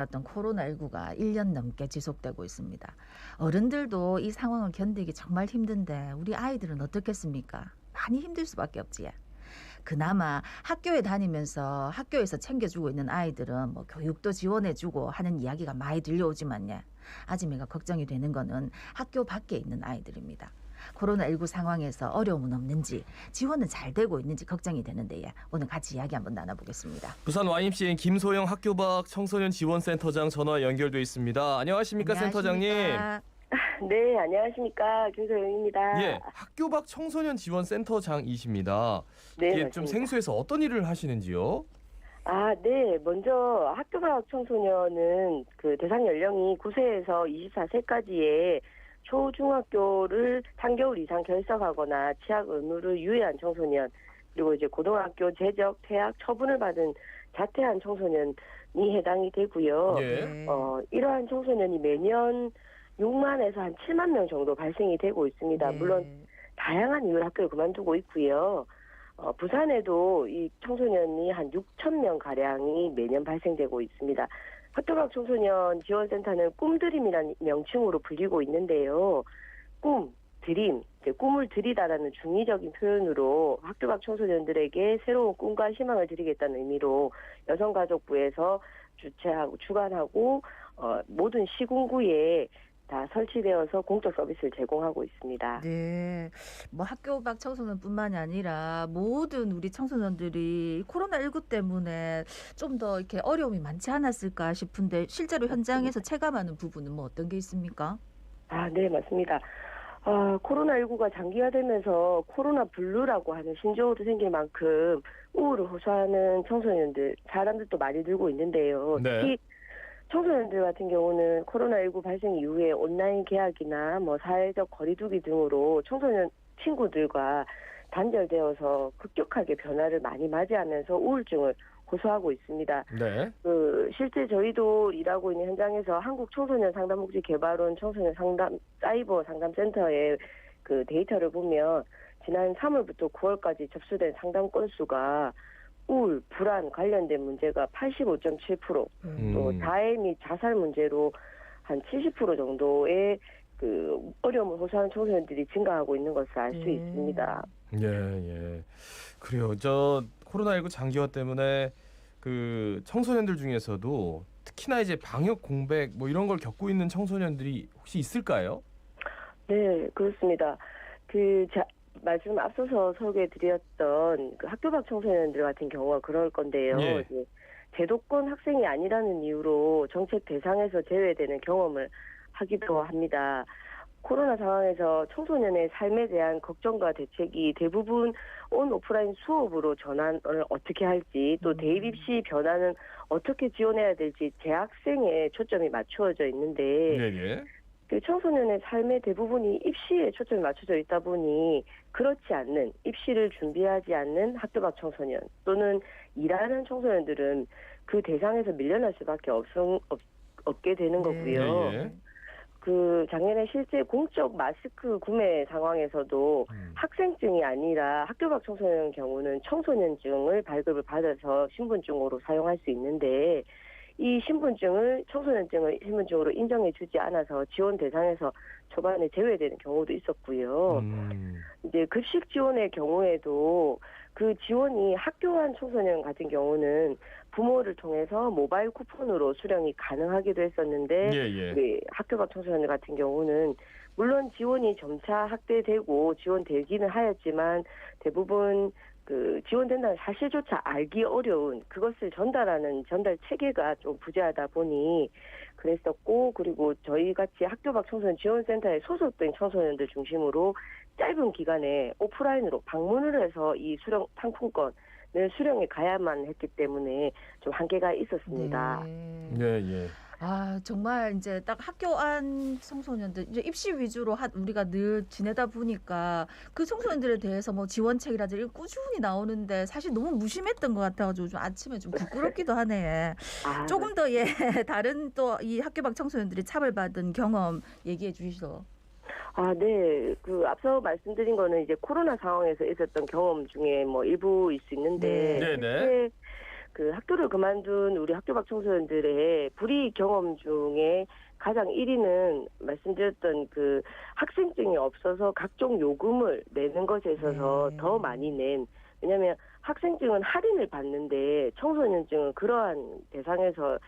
어떤 코로나19가 1년 넘게 지속되고 있습니다. 어른들도 이 상황을 견디기 정말 힘든데 우리 아이들은 어떻겠습니까? 많이 힘들 수밖에 없지. 그나마 학교에 다니면서 학교에서 챙겨주고 있는 아이들은 뭐 교육도 지원해주고 하는 이야기가 많이 들려오지만요. 아지매가 걱정이 되는 거는 학교 밖에 있는 아이들입니다. 코로나19 상황에서 어려움은 없는지 지원은 잘 되고 있는지 걱정이 되는데요. 오늘 같이 이야기 한번 나눠보겠습니다. 부산 YMCA 김소영 학교 밖 청소년 지원센터장 전화 연결돼 있습니다. 안녕하십니까, 센터장님? 네, 안녕하십니까. 김소영입니다. 예, 학교 밖 청소년 지원센터장이십니다. 네, 이게 맞습니다. 좀 생소해서 어떤 일을 하시는지요? 네. 먼저 학교 밖 청소년은 그 대상 연령이 9세에서 24세까지의 초중학교를 3개월 이상 결석하거나 취학 의무를 유예한 청소년, 그리고 이제 고등학교 재적, 퇴학, 처분을 받은 자퇴한 청소년이 해당이 되고요. 예. 이러한 청소년이 매년 6만에서 한 7만 명 정도 발생이 되고 있습니다. 네. 물론 다양한 이유로 학교를 그만두고 있고요. 부산에도 이 청소년이 한 6천 명 가량이 매년 발생되고 있습니다. 학교 밖 청소년 지원센터는 꿈드림이라는 명칭으로 불리고 있는데요. 드림, 꿈을 드리다라는 중의적인 표현으로 학교 밖 청소년들에게 새로운 꿈과 희망을 드리겠다는 의미로 여성가족부에서 주최하고 주관하고 모든 시군구에 다 설치되어서 공적 서비스를 제공하고 있습니다. 네, 뭐 학교 밖 청소년뿐만이 아니라 모든 우리 청소년들이 코로나19 때문에 좀 더 이렇게 어려움이 많지 않았을까 싶은데 실제로 현장에서 체감하는 부분은 뭐 어떤 게 있습니까? 네, 맞습니다. 코로나19가 장기화되면서 코로나 블루라고 하는 신조어도 생길 만큼 우울을 호소하는 청소년들, 사람들도 많이 늘고 있는데요. 네. 특히 청소년들 같은 경우는 코로나19 발생 이후에 온라인 계약이나 뭐 사회적 거리두기 등으로 청소년 친구들과 단절되어서 급격하게 변화를 많이 맞이하면서 우울증을 호소하고 있습니다. 네. 실제 저희도 일하고 있는 현장에서 한국청소년상담복지개발원 청소년 사이버 상담센터의 그 데이터를 보면 지난 3월부터 9월까지 접수된 상담 건수가 우울, 불안 관련된 문제가 85.7%, 또 자해 및 자살 문제로 한 70% 정도의 그 어려움을 호소하는 청소년들이 증가하고 있는 것을 알 수 있습니다. 예. 그래요. 저 코로나19 장기화 때문에 그 청소년들 중에서도 특히나 이제 방역 공백 뭐 이런 걸 겪고 있는 청소년들이 혹시 있을까요? 네, 그렇습니다. 말씀 앞서서 소개해드렸던 그 학교 밖 청소년들 같은 경우가 그럴 건데요. 예. 이제 제도권 학생이 아니라는 이유로 정책 대상에서 제외되는 경험을 하기도 합니다. 코로나 상황에서 청소년의 삶에 대한 걱정과 대책이 대부분 오프라인 수업으로 전환을 어떻게 할지, 또 대입 입시 변화는 어떻게 지원해야 될지 재학생에 초점이 맞추어져 있는데 예. 그 청소년의 삶의 대부분이 입시에 초점이 맞춰져 있다 보니 그렇지 않는, 입시를 준비하지 않는 학교 밖 청소년 또는 일하는 청소년들은 그 대상에서 밀려날 수밖에 없게 되는 거고요. 예. 그 작년에 실제 공적 마스크 구매 상황에서도 학생증이 아니라 학교 밖 청소년 경우는 청소년증을 발급을 받아서 신분증으로 사용할 수 있는데 이 청소년증을 신분증으로 인정해주지 않아서 지원 대상에서 초반에 제외되는 경우도 있었고요. 이제 급식 지원의 경우에도 그 지원이 학교한 청소년 같은 경우는 부모를 통해서 모바일 쿠폰으로 수령이 가능하기도 했었는데 우리 학교 밖 청소년 같은 경우는 물론 지원이 점차 확대되고 지원되기는 하였지만 대부분 그 지원된다는 사실조차 알기 어려운 그것을 전달하는 전달 체계가 좀 부재하다 보니 그랬었고, 그리고 저희 같이 학교 밖 청소년 지원센터에 소속된 청소년들 중심으로 짧은 기간에 오프라인으로 방문을 해서 이 수령 상품권을 수령해 가야만 했기 때문에 좀 한계가 있었습니다. 예. 정말 이제 딱 학교 안 청소년들 이제 입시 위주로 우리가 늘 지내다 보니까 그 청소년들에 대해서 뭐 지원책이라든지 꾸준히 나오는데 사실 너무 무심했던 것 같아가지고 좀 아침에 좀 부끄럽기도 하네. 조금 더 다른 또 이 학교 밖 청소년들이 차별받은 경험 얘기해 주시죠. 네. 그 앞서 말씀드린 거는 이제 코로나 상황에서 있었던 경험 중에 뭐 일부일 수 있는데 네네. 그 학교를 그만둔 우리 학교 밖 청소년들의 불이익 경험 중에 가장 1위는 말씀드렸던 그 학생증이 없어서 각종 요금을 내는 것에 있어서 네. 더 많이 낸, 왜냐하면 학생증은 할인을 받는데 청소년증은 그러한 대상에서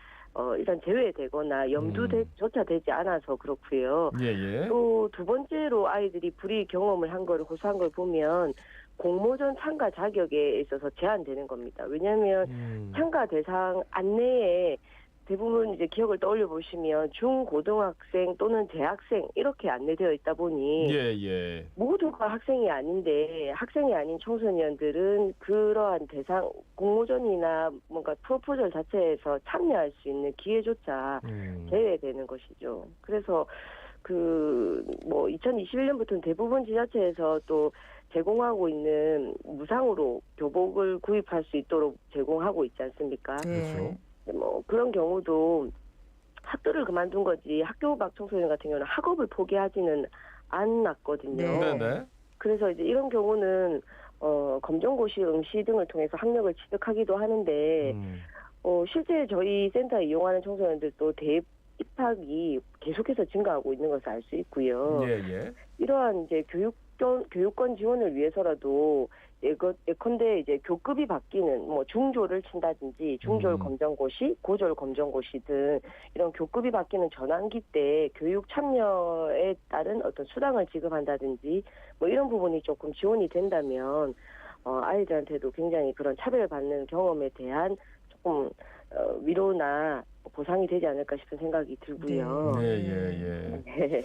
일단 제외되거나 염두조차 되지 않아서 그렇고요. 예. 또 두 번째로 아이들이 불이익 경험을 한 거를 호소한 걸 보면 공모전 참가 자격에 있어서 제한되는 겁니다. 왜냐하면 참가 대상 안내에 대부분 이제 기억을 떠올려 보시면 중고등학생 또는 대학생 이렇게 안내되어 있다 보니 예. 모두가 학생이 아닌데 학생이 아닌 청소년들은 그러한 대상 공모전이나 뭔가 프로포절 자체에서 참여할 수 있는 기회조차 제외되는 것이죠. 그래서 그 뭐 2021년부터는 대부분 지자체에서 또 제공하고 있는 무상으로 교복을 구입할 수 있도록 제공하고 있지 않습니까? 그렇죠. 뭐 그런 경우도 학교를 그만둔 거지 학교 밖 청소년 같은 경우는 학업을 포기하지는 않았거든요. 네네. 그래서 이제 이런 경우는 검정고시, 응시 등을 통해서 학력을 취득하기도 하는데 실제 저희 센터 이용하는 청소년들도 대입 입학이 계속해서 증가하고 있는 것을 알 수 있고요. 예. 이러한 이제 교육권 지원을 위해서라도 예컨대 이제 교급이 바뀌는 뭐 중졸을 친다든지 중졸 검정고시, 고졸 검정고시 등 이런 교급이 바뀌는 전환기 때 교육 참여에 따른 어떤 수당을 지급한다든지 뭐 이런 부분이 조금 지원이 된다면 아이들한테도 굉장히 그런 차별받는 경험에 대한 조금 위로나 보상이 되지 않을까 싶은 생각이 들고요. 예. 네.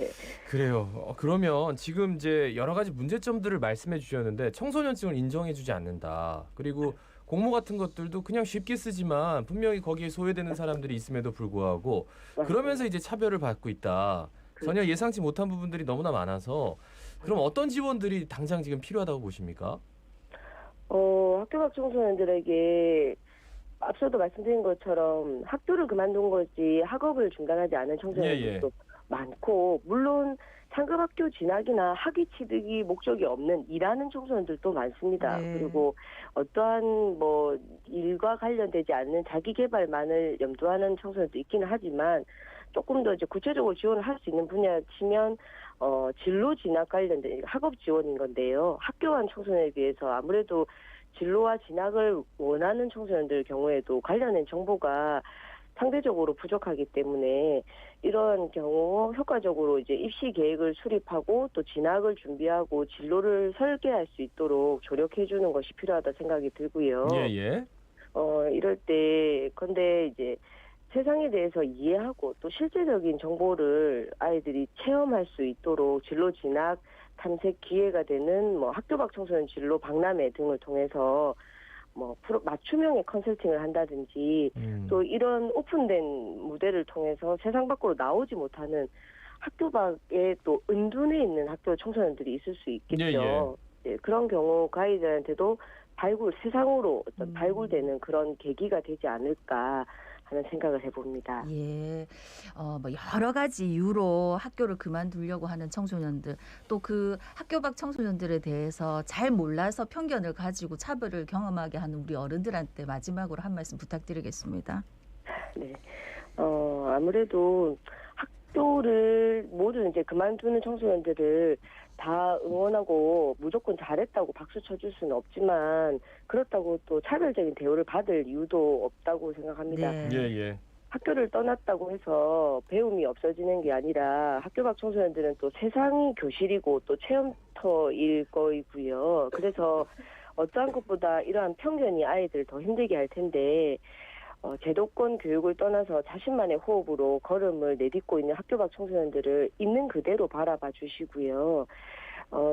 그래요. 그러면 지금 이제 여러 가지 문제점들을 말씀해 주셨는데 청소년증을 인정해 주지 않는다. 그리고 공모 같은 것들도 그냥 쉽게 쓰지만 분명히 거기에 소외되는 사람들이 있음에도 불구하고 그러면서 이제 차별을 받고 있다. 전혀 예상치 못한 부분들이 너무나 많아서 그럼 어떤 지원들이 당장 지금 필요하다고 보십니까? 학교 밖 청소년들에게 앞서도 말씀드린 것처럼 학교를 그만둔 거지 학업을 중단하지 않은 청소년들도 많고, 물론 상급 학교 진학이나 학위 취득이 목적이 없는 일하는 청소년들도 많습니다. 그리고 어떠한 뭐 일과 관련되지 않는 자기 개발만을 염두하는 청소년도 있기는 하지만 조금 더 이제 구체적으로 지원을 할 수 있는 분야 치면 진로 진학 관련된 학업 지원인 건데요. 학교한 청소년에 비해서 아무래도 진로와 진학을 원하는 청소년들 경우에도 관련된 정보가 상대적으로 부족하기 때문에 이런 경우 효과적으로 이제 입시 계획을 수립하고 또 진학을 준비하고 진로를 설계할 수 있도록 조력해 주는 것이 필요하다 생각이 들고요. 예. 이럴 때 근데 이제 세상에 대해서 이해하고 또 실제적인 정보를 아이들이 체험할 수 있도록 진로 진학 탐색 기회가 되는 뭐 학교 밖 청소년 진로 박람회 등을 통해서 뭐 맞춤형의 컨설팅을 한다든지 또 이런 오픈된 무대를 통해서 세상 밖으로 나오지 못하는 학교 밖에 또 은둔해 있는 학교 청소년들이 있을 수 있겠죠. 네, 그런 경우 그 아이들한테도 세상으로 어떤 발굴되는 그런 계기가 되지 않을까 하는 생각을 해봅니다. 예, 뭐 여러 가지 이유로 학교를 그만두려고 하는 청소년들, 또 그 학교 밖 청소년들에 대해서 잘 몰라서 편견을 가지고 차별을 경험하게 하는 우리 어른들한테 마지막으로 한 말씀 부탁드리겠습니다. 네, 아무래도 학교를 모두 이제 그만두는 청소년들을 다 응원하고 무조건 잘했다고 박수 쳐줄 수는 없지만 그렇다고 또 차별적인 대우를 받을 이유도 없다고 생각합니다. 예. 학교를 떠났다고 해서 배움이 없어지는 게 아니라 학교 밖 청소년들은 또 세상이 교실이고 또 체험터일 거이고요. 그래서 어떠한 것보다 이러한 편견이 아이들을 더 힘들게 할 텐데 제도권 교육을 떠나서 자신만의 호흡으로 걸음을 내딛고 있는 학교 밖 청소년들을 있는 그대로 바라봐 주시고요.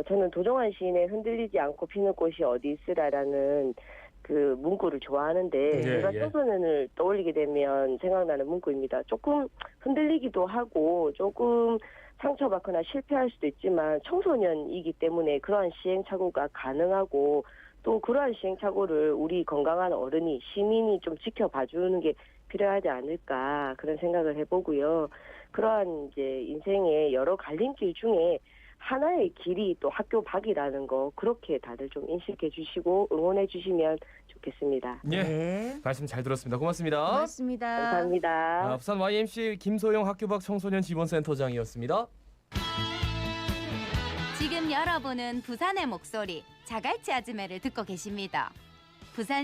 저는 도정환 시인의 흔들리지 않고 피는 꽃이 어디 있으라라는 그 문구를 좋아하는데 제가 청소년을 떠올리게 되면 생각나는 문구입니다. 조금 흔들리기도 하고 조금 상처받거나 실패할 수도 있지만 청소년이기 때문에 그러한 시행착오가 가능하고 또 그러한 시행착오를 우리 건강한 어른이 시민이 좀 지켜봐주는 게 필요하지 않을까 그런 생각을 해보고요. 그러한 이제 인생의 여러 갈림길 중에 하나의 길이 또 학교 밖이라는 거 그렇게 다들 좀 인식해 주시고 응원해 주시면 좋겠습니다. 예. 네. 말씀 잘 들었습니다. 고맙습니다. 고맙습니다. 감사합니다. 부산 YMC 김소영 학교 밖 청소년 지원센터장이었습니다. 지금 여러분은 부산의 목소리 자갈치 아즈메를 듣고 계십니다. 부산